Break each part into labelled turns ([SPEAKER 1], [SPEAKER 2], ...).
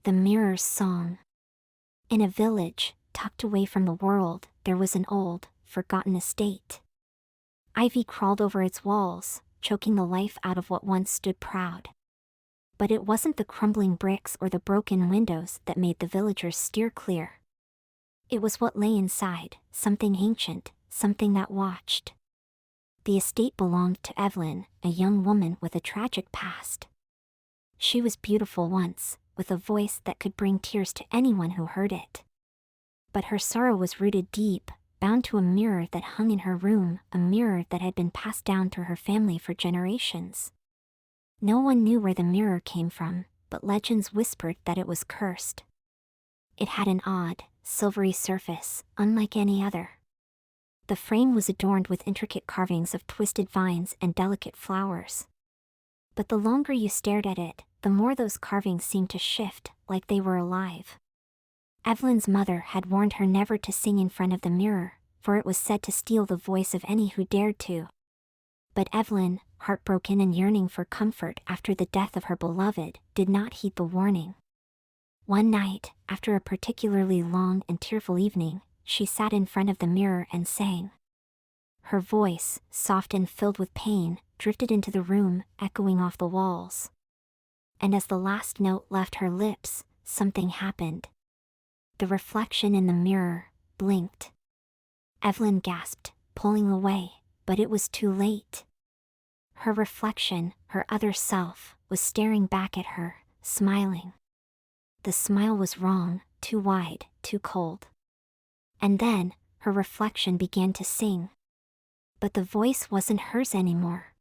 [SPEAKER 1] The Mirror's Song. In a village, tucked away from the world, there was an old, forgotten estate. Ivy crawled over its walls, choking the life out of what once stood proud. But it wasn't the crumbling bricks or the broken windows that made the villagers steer clear. It was what lay inside, something ancient, something that watched. The estate belonged to Evelyn, a young woman with a tragic past. She was beautiful once, with a voice that could bring tears to anyone who heard it. But her sorrow was rooted deep, bound to a mirror that hung in her room, a mirror that had been passed down through her family for generations. No one knew where the mirror came from, but legends whispered that it was cursed. It had an odd, silvery surface, unlike any other. The frame was adorned with intricate carvings of twisted vines and delicate flowers. But the longer you stared at it, the more those carvings seemed to shift, like they were alive. Evelyn's mother had warned her never to sing in front of the mirror, for it was said to steal the voice of any who dared to. But Evelyn, heartbroken and yearning for comfort after the death of her beloved, did not heed the warning. One night, after a particularly long and tearful evening, she sat in front of the mirror and sang. Her voice, soft and filled with pain, drifted into the room, echoing off the walls. And as the last note left her lips, something happened. The reflection in the mirror blinked. Evelyn gasped, pulling away, but it was too late. Her reflection, her other self, was staring back at her, smiling. The smile was wrong, too wide, too cold. And then, her reflection began to sing. But the voice wasn't hers anymore.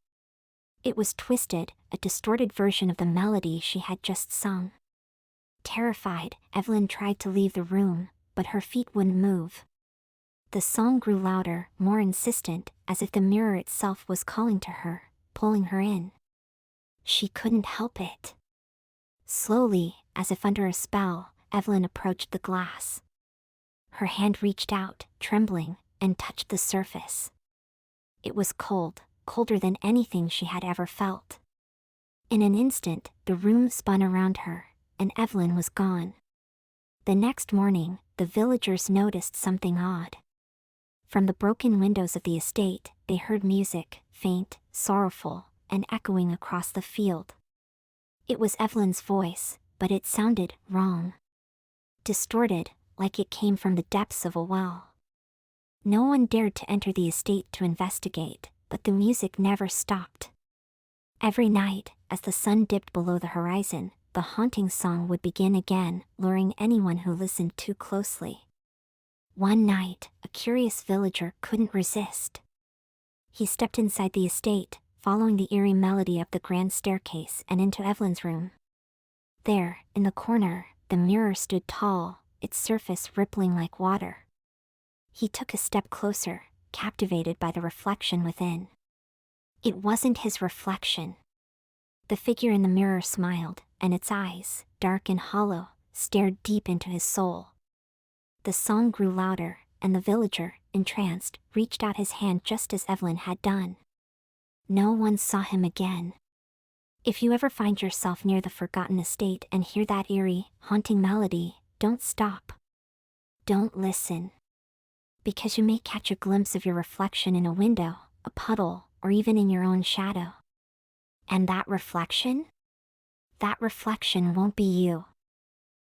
[SPEAKER 1] It was twisted, a distorted version of the melody she had just sung. Terrified, Evelyn tried to leave the room, but her feet wouldn't move. The song grew louder, more insistent, as if the mirror itself was calling to her, pulling her in. She couldn't help it. Slowly, as if under a spell, Evelyn approached the glass. Her hand reached out, trembling, and touched the surface. It was cold, colder than anything she had ever felt. In an instant, the room spun around her, and Evelyn was gone. The next morning, the villagers noticed something odd. From the broken windows of the estate, they heard music, faint, sorrowful, and echoing across the field. It was Evelyn's voice, but it sounded wrong. Distorted, like it came from the depths of a well. No one dared to enter the estate to investigate, but the music never stopped. Every night, as the sun dipped below the horizon, the haunting song would begin again, luring anyone who listened too closely. One night, a curious villager couldn't resist. He stepped inside the estate, following the eerie melody of the grand staircase and into Evelyn's room. There, in the corner, the mirror stood tall, its surface rippling like water. He took a step closer, captivated by the reflection within. It wasn't his reflection. The figure in the mirror smiled, and its eyes, dark and hollow, stared deep into his soul. The song grew louder, and the villager, entranced, reached out his hand just as Evelyn had done. No one saw him again. If you ever find yourself near the forgotten estate and hear that eerie, haunting melody, don't stop. Don't listen. Because you may catch a glimpse of your reflection in a window, a puddle, or even in your own shadow. And that reflection? That reflection won't be you.